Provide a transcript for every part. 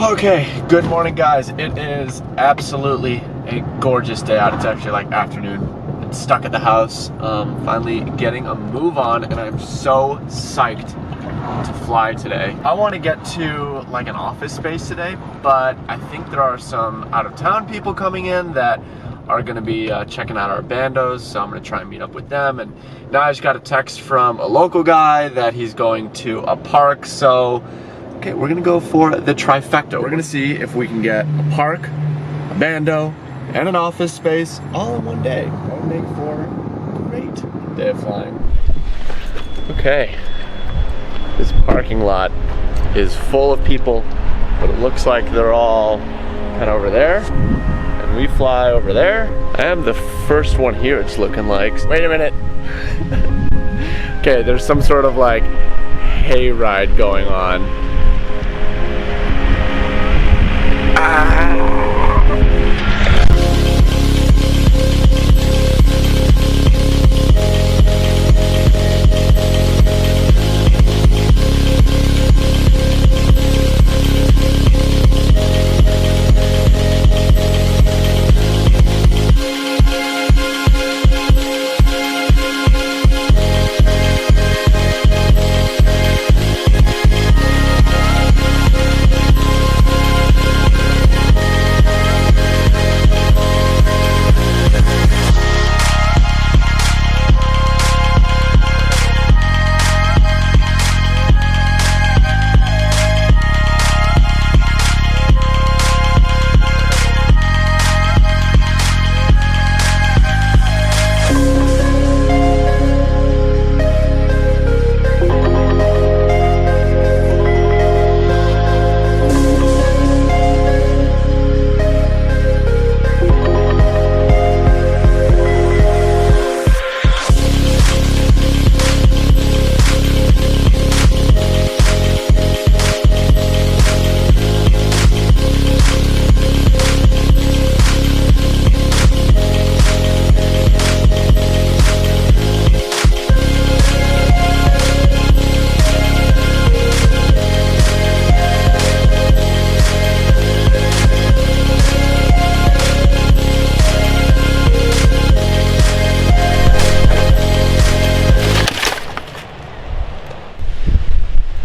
Okay, good morning guys. It is absolutely a gorgeous day out. It's actually like afternoon. I'm stuck at the house, finally getting a move on, and I'm so psyched to fly today. I want to get to like an office space today, but I think there are some out-of-town people coming in that are going to be checking out our bandos, so I'm going to try and meet up with them. And now I just got a text from a local guy that he's going to a park, so okay, we're gonna go for the trifecta. We're gonna see if we can get a park, a bando, and an office space all in one day. That would make for a great day of flying. Okay, this parking lot is full of people, but it looks like they're all kind of over there, and we fly over there. I am the first one here, it's looking like. Wait a minute. Okay, there's some sort of like hayride going on.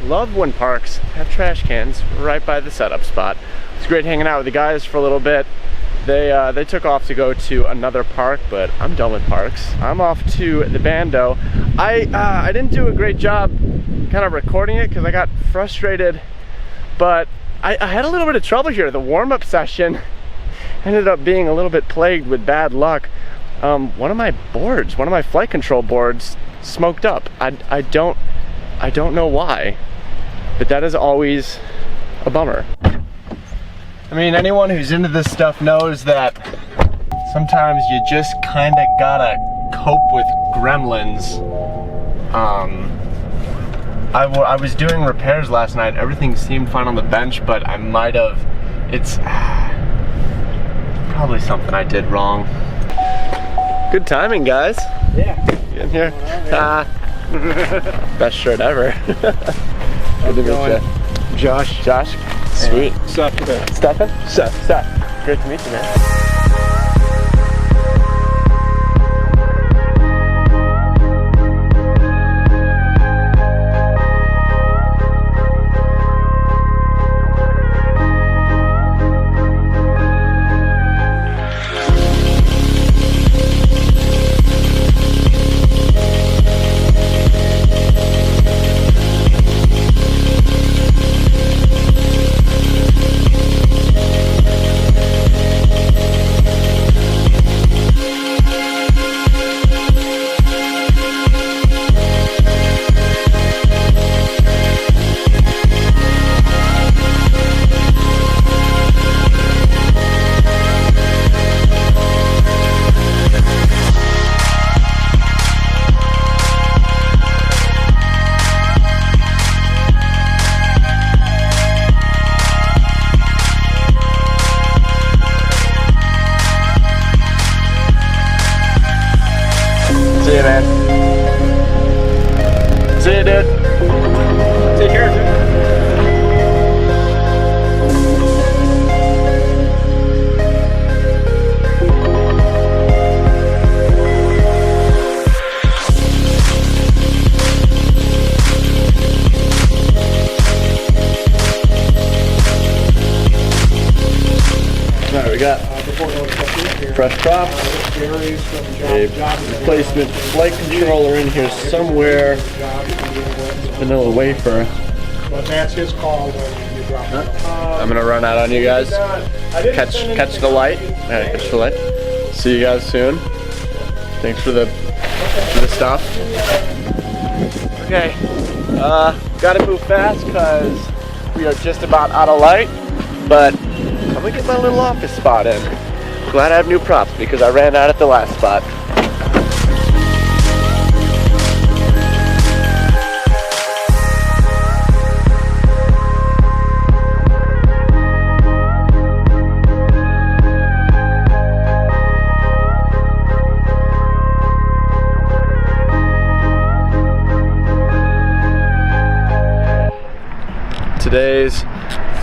Love when parks have trash cans right by the setup spot. It's great hanging out with the guys for a little bit. They took off to go to another park, but I'm done with parks. I'm off to the bando. I didn't do a great job kind of recording it because I got frustrated, but I had a little bit of trouble here. The warm-up session ended up being a little bit plagued with bad luck. One of my boards, one of my flight control boards smoked up. I don't know why, but that is always a bummer. I mean, anyone who's into this stuff knows that sometimes you just kind of gotta cope with gremlins. I was doing repairs last night. Everything seemed fine on the bench, but I might have, it's probably something I did wrong. Good timing, guys. Yeah. Get in here. Best shirt ever. Good to meet you. Josh. Josh? Sweet. Stefan? Steph. Great to meet you, man. I got fresh props, a replacement flight controller in here somewhere, vanilla wafer. But that's his call when you drop it. I'm gonna run out on you guys. Catch the light. Catch the light. See you guys soon. Thanks for the stuff. Okay, gotta move fast because we are just about out of light, but I'm gonna get my little office spot in. Glad I have new props because I ran out at the last spot. Today's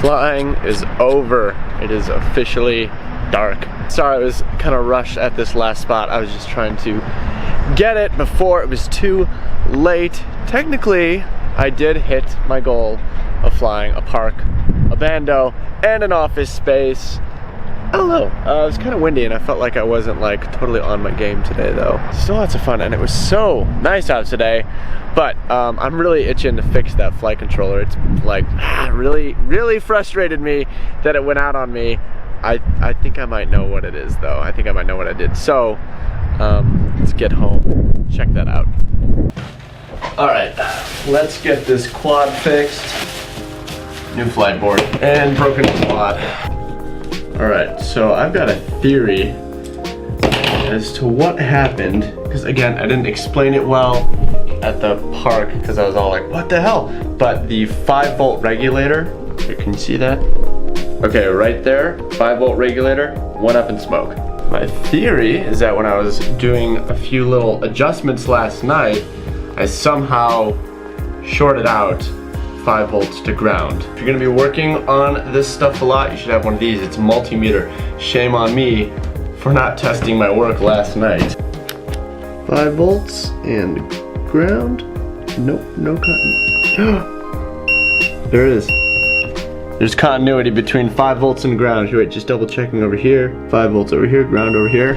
flying is over. It is officially dark. Sorry, I was kind of rushed at this last spot. I was just trying to get it before it was too late. Technically, I did hit my goal of flying a park, a bando, and an office space. I don't know, it was kind of windy and I felt like I wasn't like totally on my game today though. Still lots of fun and it was so nice out today, but I'm really itching to fix that flight controller. It's like really frustrated me that it went out on me. I think I might know what it is though. I think I might know what I did. So let's get home, check that out. All right, let's get this quad fixed. New flight board and broken quad. Alright, so I've got a theory as to what happened, because again, I didn't explain it well at the park because I was all like, what the hell? But the 5-volt regulator, here, can you see that? Okay, right there, 5-volt regulator, went up in smoke. My theory is that when I was doing a few little adjustments last night, I somehow shorted out 5 volts to ground. If you're gonna be working on this stuff a lot, you should have one of these. It's a multimeter. Shame on me for not testing my work last night. 5 volts and ground. Nope, no cotton. There it is. There's continuity between 5 volts and ground. Wait, just double checking over here. 5 volts over here, ground over here.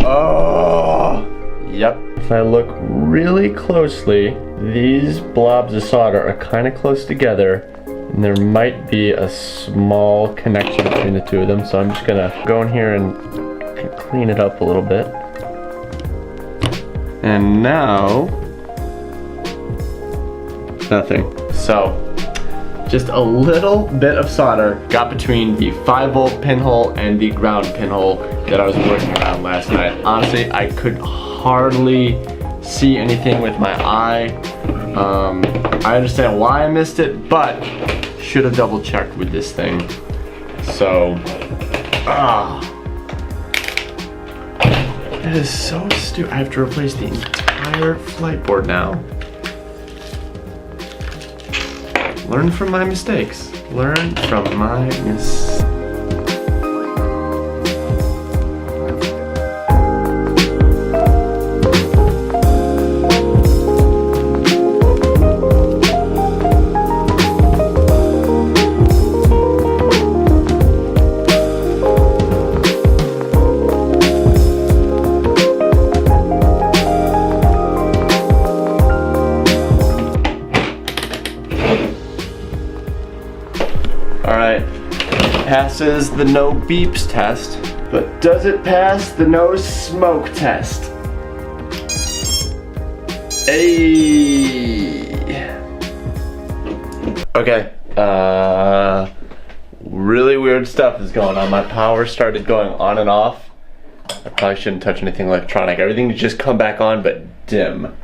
Oh, yep. If I look really closely, these blobs of solder are kind of close together, and there might be a small connection between the two of them, so I'm just gonna go in here and clean it up a little bit. And now, nothing. So, just a little bit of solder got between the 5-volt pinhole and the ground pinhole that I was working around last night. Honestly, I could hardly see anything with my eye. I understand why I missed it, but should have double checked with this thing. So, it is so stupid. I have to replace the entire flight board now. Learn from my mistakes. Learn from my mistakes. Alright, passes the no beeps test, but does it pass the no smoke test? Hey. Okay, really weird stuff is going on. My power started going on and off. I probably shouldn't touch anything electronic. Everything just come back on but dim.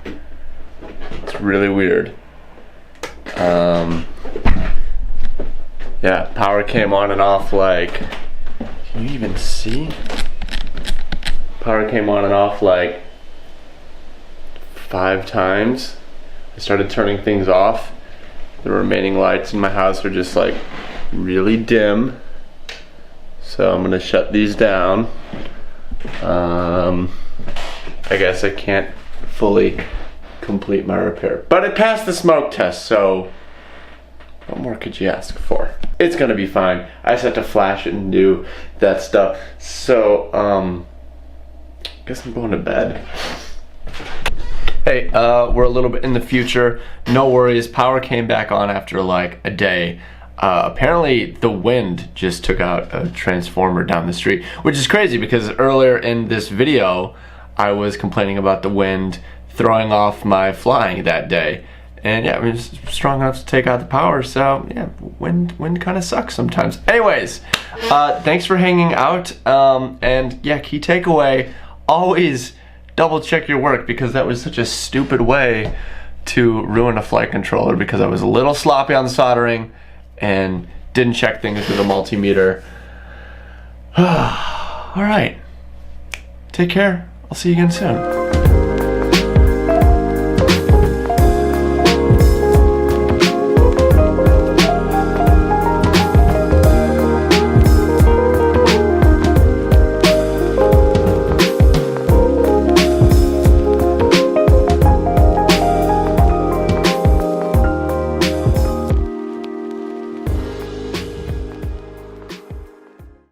It's really weird. Yeah, power came on and off like, can you even see? Power came on and off like 5 times. I started turning things off. The remaining lights in my house are just like really dim. So I'm gonna shut these down. I guess I can't fully complete my repair. But it passed the smoke test, so What more could you ask for? It's gonna be fine. I just have to flash it and do that stuff. So, guess I'm going to bed. Hey, we're a little bit in the future. No worries, power came back on after like a day. Apparently the wind just took out a transformer down the street, which is crazy because earlier in this video, I was complaining about the wind throwing off my flying that day. And yeah, it was strong enough to take out the power, so yeah, wind kind of sucks sometimes. Anyways, thanks for hanging out, and yeah, key takeaway, always double check your work, because that was such a stupid way to ruin a flight controller, because I was a little sloppy on the soldering and didn't check things with a multimeter. All right, take care, I'll see you again soon.